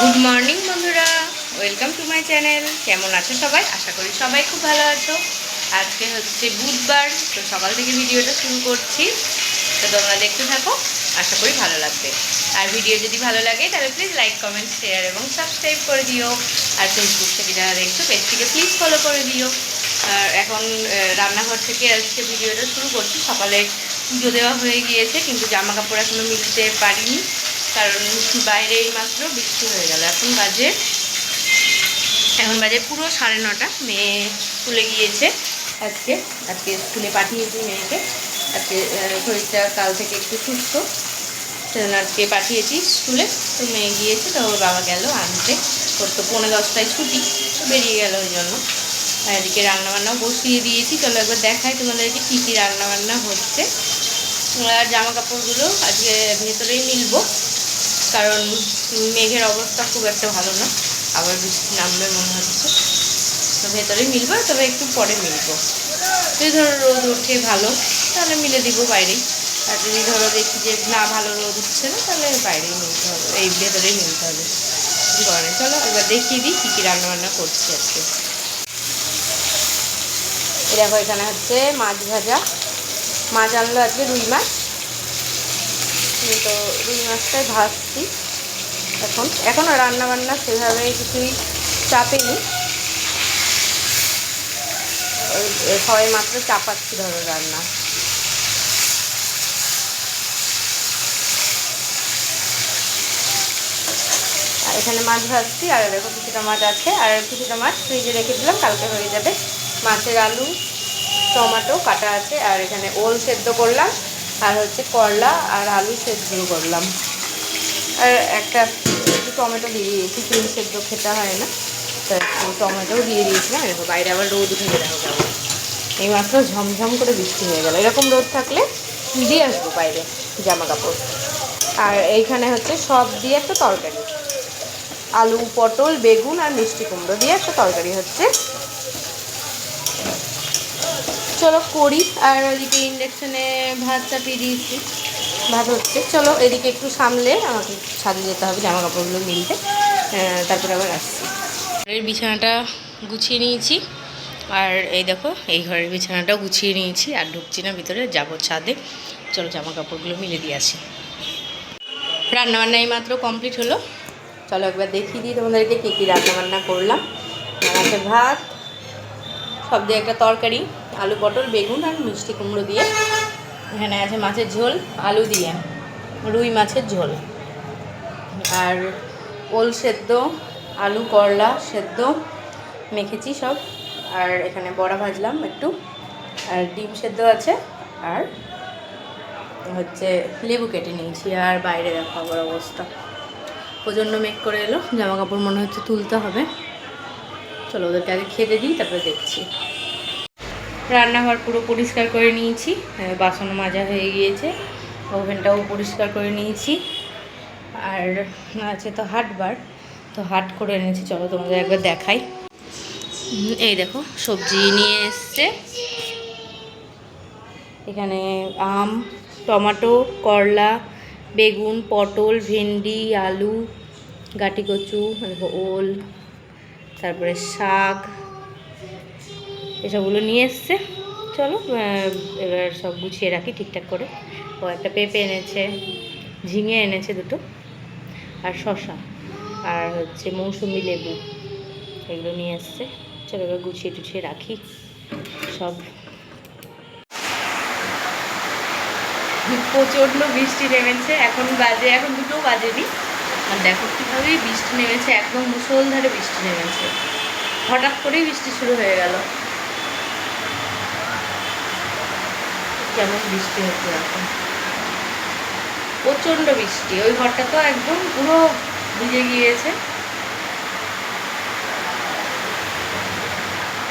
Good morning বন্ধুরা, welcome to my channel. কেমন আছো সবাই? আশা করি সবাই খুব ভালো আছো। আজকে হচ্ছে বুধবার, তো সকাল থেকে ভিডিওটা শুরু করছি, তো তোমরা দেখতে থাকো, আশা করি ভালো লাগবে। আর ভিডিও যদি ভালো লাগে তাহলে প্লিজ লাইক, কমেন্ট, শেয়ার এবং সাবস্ক্রাইব করে দিও। আর ফেসবুক থেকে যারা দেখছো পেজটিকে প্লিজ ফলো করে দিও। আর এখন রান্নাঘর থেকে আজকে ভিডিওটা শুরু করছি। সকালে পুজো দেওয়া হয়ে গিয়েছে, কিন্তু জামা কাপড় এখনও মিলতে পারিনি, কারণ বাইরে মাত্র বৃষ্টি হয়ে গেল। এখন বাজে পুরো 9:30। মেয়ে স্কুলে গিয়েছে। আজকে স্কুলে পাঠিয়েছি মেয়েকে। আজকে শরীরটা কাল থেকে একটু সুস্থ, সেজন্য আজকে পাঠিয়েছি স্কুলে। তো মেয়ে গিয়েছে, তো ওর বাবা গেল আনতে। ওর তো 9:45 ছুটি, তো বেরিয়ে গেল ওই জন্য। আর এদিকে রান্নাবান্নাও বসিয়ে দিয়েছি। চলো একবার দেখাই তোমাদেরকে কী কী রান্নাবান্না হচ্ছে। আর জামা কাপড়গুলো আজকে ভেতরেই মিলবো, কারণ মেঘের অবস্থা খুব একটা ভালো না, আবার বৃষ্টি নামবে মনে হচ্ছে। তো ভেতরেই মিলবো, তবে একটু পরে মিলবো। যদি ধরো রোদ ওঠে ভালো, তাহলে মিলে দিব বাইরেই। আর যদি ধরো দেখি যে না, ভালো রোদ উঠছে না, তাহলে বাইরেই মিলতে হবে, এই ভেতরেই মিলতে হবে। কী করে, চলো এবার দেখিয়ে দিই কী কী রান্নাবান্না করছি আজকে। দেখো, এখানে হচ্ছে মাছ ভাজা। মাছ আনলো আজকে রুই মাছ, তো রুই মাছটাই ভাজছি। এখনও রান্নাবান্না সেভাবে কিছুই চাপেনি, সবাই মাত্র চাপাচ্ছি ধরো রান্না। আর এখানে মাছ ভাজছি, আর দেখো কিছুটা মাছ আছে, আর কিছুটা মাছ ফ্রিজে রেখে দিলাম, কালকে হয়ে যাবে। মাছের আলু টমেটো কাটা আছে, আর এখানে ওল সেদ্ধ করলাম, আর হচ্ছে করলা আর আলু সেদ্ধ করলাম, আর একটু টমেটো দিয়ে দিয়েছি। ডিম সেদ্ধ খেতে হয় না, তো একটু টমেটোও দিয়ে দিয়েছিলাম। এরকম বাইরে আবার রোদ উঠে গেলে হবে। এইমাত্র ঝমঝম করে বৃষ্টি হয়ে গেল। এরকম রোদ থাকলে দিয়ে আসবো বাইরে জামা কাপড়। আর এইখানে হচ্ছে সব দিয়ে একটা তরকারি, আলু, পটল, বেগুন আর মিষ্টি কুমড়ো দিয়ে একটা তরকারি হচ্ছে। চলো করি। আর ওইদিকে ইন্ডাকশানে ভাত চাপিয়ে দিয়েছি, ভাত হচ্ছে। চলো এদিকে একটু সামলে আমাকে ছাদে যেতে হবে জামা কাপড়গুলো মিলতে, তারপরে আবার আসছি। ঘরের বিছানাটা গুছিয়ে নিয়েছি, আর এই দেখো এই ঘরের বিছানাটাও গুছিয়ে নিয়েছি। আর ঢুকছি না ভিতরে, যাবো ছাদে। চলো জামা কাপড়গুলো মিলে দিয়ে আসি। রান্নাবান্না এই মাত্র কমপ্লিট হলো। চলো একবার দেখিয়ে দিই তোমাদেরকে কী কী রান্নাবান্না করলাম। আছে ভাত, সব দিয়ে একটা তরকারি, আলু, পটল, বেগুন আর মিষ্টি কুমড়ো দিয়ে। এখানে আছে মাছের ঝোল আলু দিয়ে, রুই মাছের ঝোল, আর ওল সেদ্ধ, আলু করলা সেদ্ধ মেখেছি সব। আর এখানে বড়া ভাজলাম একটু, আর ডিম সেদ্ধ আছে, আর হচ্ছে লেবু কেটে নিয়েছি। আর বাইরে দেখো আবার অবস্থা, প্রচণ্ড মেঘ করে এলো, জামা কাপড় মনে হচ্ছে তুলতে হবে। চলো ওদেরকে আগে খেতে দিই, তারপরে দেখছি। রান্নাঘর পুরো পরিষ্কার করে নিয়েছি, বাসন মাজা হয়ে গিয়েছে, ওভেনটাও পরিষ্কার করে নিয়েছি। আর আছে তো হাটবার, তো হাট করে এনেছি। চলো তোমাদের একবার দেখাই। এই দেখো সবজি নিয়ে এসছে। এখানে আম, টমেটো, করলা, বেগুন, পটল, ভেন্ডি, আলু, গাটি কচু, ওল, তারপরে শাক, এসবগুলো নিয়ে এসছে। চলো এবার সব গুছিয়ে রাখি ঠিকঠাক করে। ও একটা পেঁপে এনেছে, ঝিঙে এনেছে দুটো, আর শসা, আর হচ্ছে মৌসুমি লেবু, এগুলো নিয়ে এসছে। চলো এবার গুছিয়ে টুছিয়ে রাখি সব। প্রচণ্ড বৃষ্টি নেমেছে, এখন 2টো বাজেনি। আর দেখো কীভাবে বৃষ্টি নেমেছে, একদম মুষলধারে বৃষ্টি নেমেছে। হঠাৎ করেই বৃষ্টি শুরু হয়ে গেল। কেমন বৃষ্টি হচ্ছে এখন, প্রচণ্ড বৃষ্টি। ওই ঘরটা তো একদম পুরো ভিজে গিয়েছে।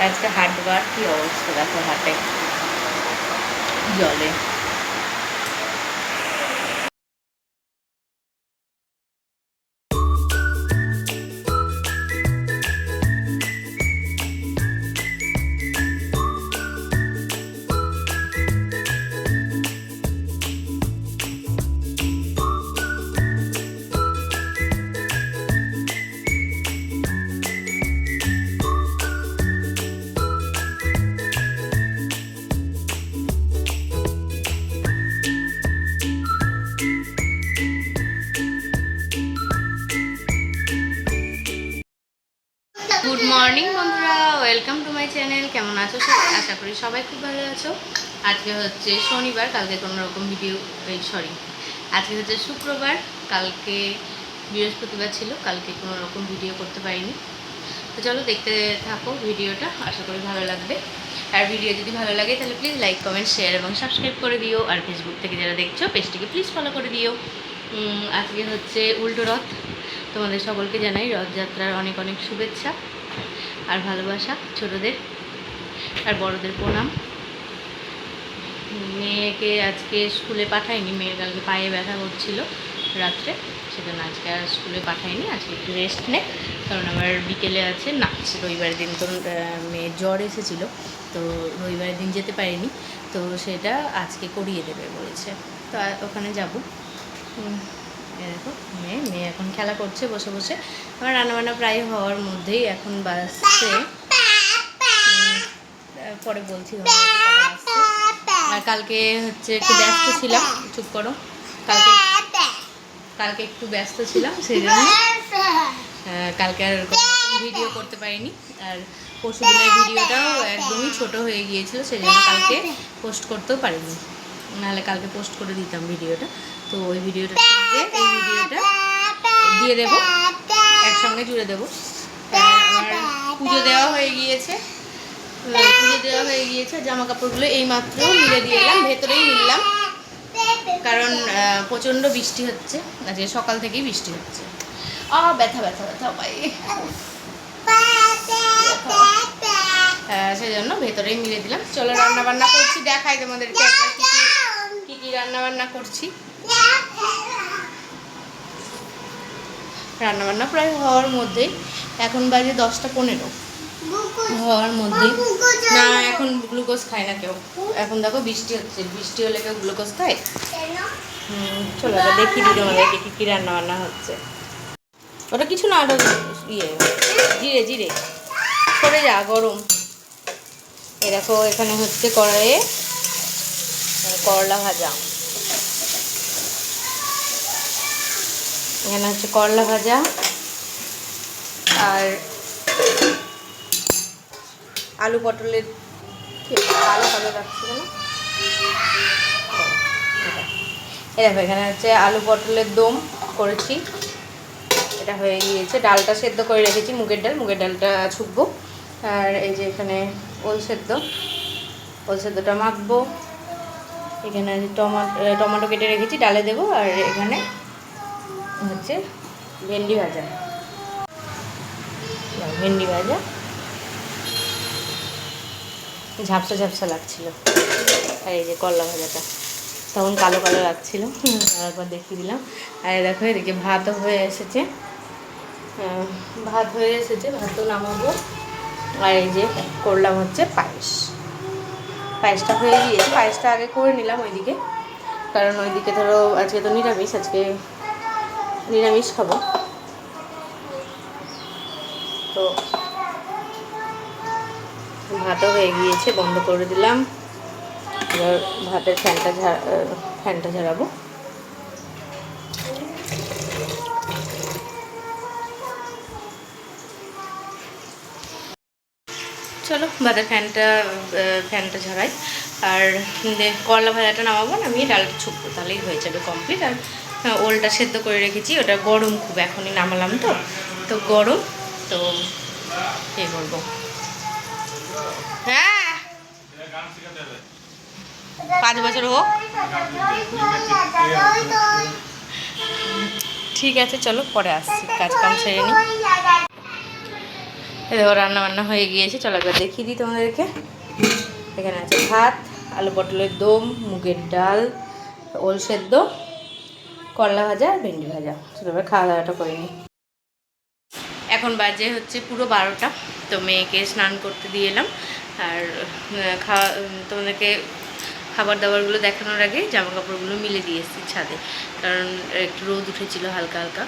আজকে হাটবার, কি অবস্থা দেখো হাটে জলে। গুড মর্নিং বন্ধুরা, ওয়েলকাম টু মাই চ্যানেল। কেমন আছো সবাই? আশা করি সবাই খুব ভালো আছো। আজকে হচ্ছে শনিবার, কালকে কোনো রকম ভিডিও আজকে হচ্ছে শুক্রবার, কালকে বৃহস্পতিবার ছিল, কালকে কোনো রকম ভিডিও করতে পারিনি। তো চলো দেখতে থাকো ভিডিওটা, আশা করি ভালো লাগবে। আর ভিডিও যদি ভালো লাগে তাহলে প্লিজ লাইক, কমেন্ট, শেয়ার এবং সাবস্ক্রাইব করে দিও। আর ফেসবুক থেকে যারা দেখছো পেজটিকে প্লিজ ফলো করে দিও। আজকে হচ্ছে উল্টো রথ। তোমাদের সকলকে জানাই রথযাত্রার অনেক অনেক শুভেচ্ছা আর ভালোবাসা। ছোটদের আর বড়দের প্রণাম। মেয়েকে আজকে স্কুলে পাঠাইনি, মেয়ের কালকে পায়ে ব্যথা করছিল রাত্রে, সেজন্য আজকে আর স্কুলে পাঠাইনি। আজকে একটু রেস্ট নেই, কারণ আমার বিকেলে আছে নাচ। রবিবারের দিন তো মেয়ের জ্বর এসেছিলো, তো রবিবারের দিন যেতে পারিনি, তো সেটা আজকে করিয়ে দেবে বলেছে, তো ওখানে যাবো। দেখো মেয়ে এখন খেলা করছে বসে বসে। আমার রান্নাবান্না প্রায় হওয়ার মধ্যেই, এখন বাজছে, পরে বলছি আর কালকে হচ্ছে একটু ব্যস্ত ছিলাম। চুপ করো। কালকে একটু ব্যস্ত ছিলাম, সেই জন্য কালকে আর ভিডিও করতে পারিনি। আর পরশু দিনের ভিডিওটাও একদমই ছোট হয়ে গিয়েছিল, সেই জন্য কালকে পোস্ট করতেও পারিনি, নাহলে কালকে পোস্ট করে দিতাম ভিডিওটা। তো ওই ভিডিওটা এই ভিডিওটা দিয়ে দেবো, একসঙ্গে জুড়ে দেবো। আমার পুজো দেওয়া হয়ে গিয়েছে, জামা কাপড়গুলো এইমাত্র মিলে দিয়ে এলাম, ভেতরেই মিললাম, কারণ প্রচণ্ড বৃষ্টি হচ্ছে, আজকে সকাল থেকেই বৃষ্টি হচ্ছে। ব্যথা ব্যথা ব্যথা পাই, সেই জন্য ভেতরেই মিলে দিলাম। চলো রান্না বান্না করছি, দেখাই তোমাদেরকে একবার কি কি রান্না বান্না করছি। রান্নাবান্না প্রায় হওয়ার মধ্যেই, এখন বাজে 10:15 হওয়ার মধ্যেই। না, এখন গ্লুকোজ খায় না কেউ। এখন দেখো বৃষ্টি হচ্ছে, বৃষ্টি হলে কেউ গ্লুকোজ খায়? চলো এবার দেখিয়ে দিই তোমাদেরকে কী কী রান্নাবান্না হচ্ছে। ওটা কিছু না, ওটা জিরে জিরে সরে যা, গরম। এ দেখো এখানে হচ্ছে কড়াইয়ে করলা ভাজা, এখানে হচ্ছে করলা ভাজা আর আলু পটলের কালো কালো রাখছি না। এই দেখো এখানে হচ্ছে আলু পটলের দম করেছি, এটা হয়ে গিয়েছে। ডালটা সেদ্ধ করে রেখেছি, মুগের ডালটা ছুকবো। আর এই যে এখানে ওল সেদ্ধটা মাখবো। এখানে টমেটো কেটে রেখেছি, ডালে দেবো। আর এখানে হচ্ছে ভেন্ডি ভাজা ঝাপসা ঝাপসা লাগছিল। আর এই যে করলা ভাজাটা তখন কালো কালো লাগছিল, তারপর দেখিয়ে দিলাম। আর দেখো এদিকে ভাতও হয়ে এসেছে, ভাতও নামাবো। আর এই যে করলাম হচ্ছে পায়েসটা হয়ে গিয়েছে। পায়েসটা আগে করে নিলাম ওইদিকে, কারণ ওইদিকে ধরো আজকে তো নিরামিষ খাবো, তো ভাতও হয়ে গিয়েছে, বন্ধ করে দিলাম। এবার ভাতের ফ্যানটা ঝাড়াবো। চলো ভাতের ফ্যানটা ঝাড়াই। আর করলা ভাজাটা নামাবো, নামিয়ে ডালটা ছুকবো, তাহলেই হয়ে যাবে কমপ্লিট। আর ওলটা সেদ্ধ করে রেখেছি, ওটা গরম খুব, এখনই নামালাম তো গরম, তো এ করবো। হ্যাঁ 5 বছর হোক, ঠিক আছে। চলো পরে আসছি, কাজকাম সেরে নিই। দেখো রান্না বান্না হয়ে গিয়েছে, চলো একবার দেখিয়ে দিই তোমাদেরকে। এখানে আছে ভাত, আলু পটলের দম, মুগের ডাল, ওল সেদ্ধ, করলা ভাজা, ভেন্ডি ভাজা। চলো এবার খাওয়া দাওয়াটা করে নিই। এখন বাজে হচ্ছে পুরো 12টা, তো মেয়েকে স্নান করতে দিয়ে এলাম। আর তোমাদেরকে খাবার দাবারগুলো দেখানোর আগে জামা কাপড়গুলো মিলে দিয়ে এসেছি ছাদে, কারণ একটু রোদ উঠেছিল হালকা হালকা,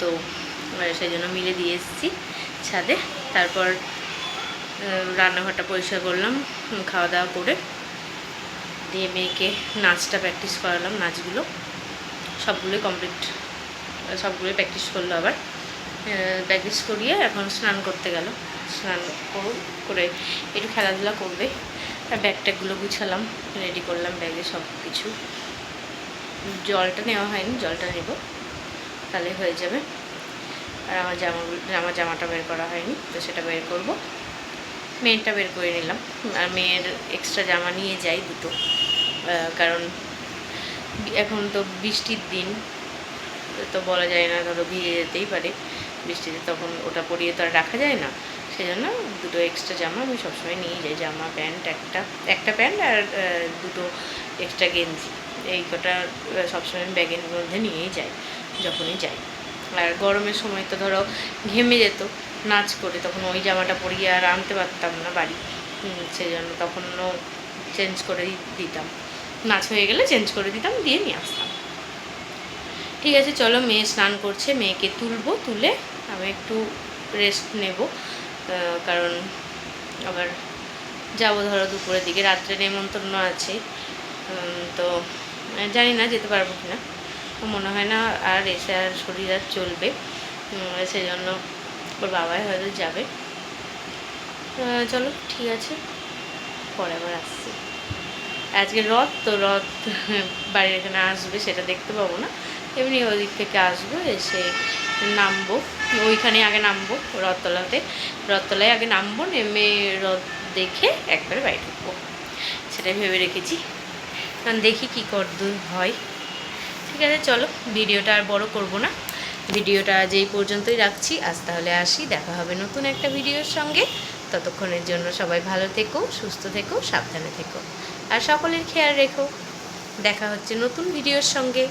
তো সেই জন্য মিলে দিয়ে এসেছি ছাদে। তারপর রান্নাঘরটা পরিষ্কার করলাম, খাওয়া দাওয়া করে দিয়ে মেয়েকে নাচটা প্র্যাকটিস করালাম। নাচগুলো সবগুলোই কমপ্লিট, সবগুলোই প্র্যাকটিস করলো। আবার প্র্যাকটিস করিয়ে এখন স্নান করতে গেল। স্নান করে একটু খেলাধুলা করবে। আর ব্যাগ ট্যাগগুলো গুছালাম, রেডি করলাম ব্যাগে সব কিছু। জলটা নেওয়া হয়নি, জলটা নেব তাহলে হয়ে যাবে। আর আমার জামাটা বের করা হয়নি, তো সেটা বের করব। মেয়েরটা বের করে নিলাম, আর মেয়ের এক্সট্রা জামা নিয়ে যাই দুটো, কারণ এখন তো বৃষ্টির দিন, তো বলা যায় না, ধরো ভিজে যেতেই পারে বৃষ্টিতে, তখন ওটা পরিয়ে তো আর রাখা যায় না। সেই জন্য দুটো এক্সট্রা জামা আমি সবসময় নিয়ে যাই, জামা প্যান্ট, একটা প্যান্ট আর দুটো এক্সট্রা গেঞ্জি, এই কটা সবসময় ব্যাগের মধ্যে নিয়েই যাই যখনই যাই। আর গরমের সময় তো ধরো ঘেমে যেত নাচ করে, তখন ওই জামাটা পরিয়ে আর আনতে পারতাম না বাড়ি, সেই জন্য তখনও চেঞ্জ করে দিতাম, নাচ হয়ে গেলে চেঞ্জ করে দিতাম, দিয়ে নিয়ে আসতাম। ঠিক আছে, চলো মেয়ে স্নান করছে, মেয়েকে তুলবো, তুলে আমি একটু রেস্ট নেব, কারণ আবার যাবো ধরো দুপুরের দিকে, রাত্রে নেমন্তন্ন আছে, তো জানি না যেতে পারবো কি না, মনে হয় না আর এসে আর শরীর আর চলবে, সেই জন্য ওর বাবাই হয়তো যাবে। চলো ঠিক আছে, পরে আবার আসছি। আজকে রথ, তো রথ বাড়ির এখানে আসবে, সেটা দেখতে পাবো না, এমনি ওই দিক থেকে আসবো, এসে নামবো, ওইখানে আগে নামবো রথতলায় আগে নামবো, নেমে রথ দেখে একবারে বাড়ি ঢুকবো, সেটাই ভেবে রেখেছি, কারণ দেখি কী কতদূর হয়। ঠিক আছে, চলো ভিডিওটা আর বড় করব না, ভিডিওটা যেই পর্যন্তই রাখছি আজ, তাহলে আসি, দেখা হবে নতুন একটা ভিডিওর সঙ্গে। ততক্ষণের জন্য সবাই ভালো থেকো, সুস্থ থেকো, সাবধানে থেকো, আর সকলের খেয়াল রেখো। দেখা হচ্ছে নতুন ভিডিওর সঙ্গে।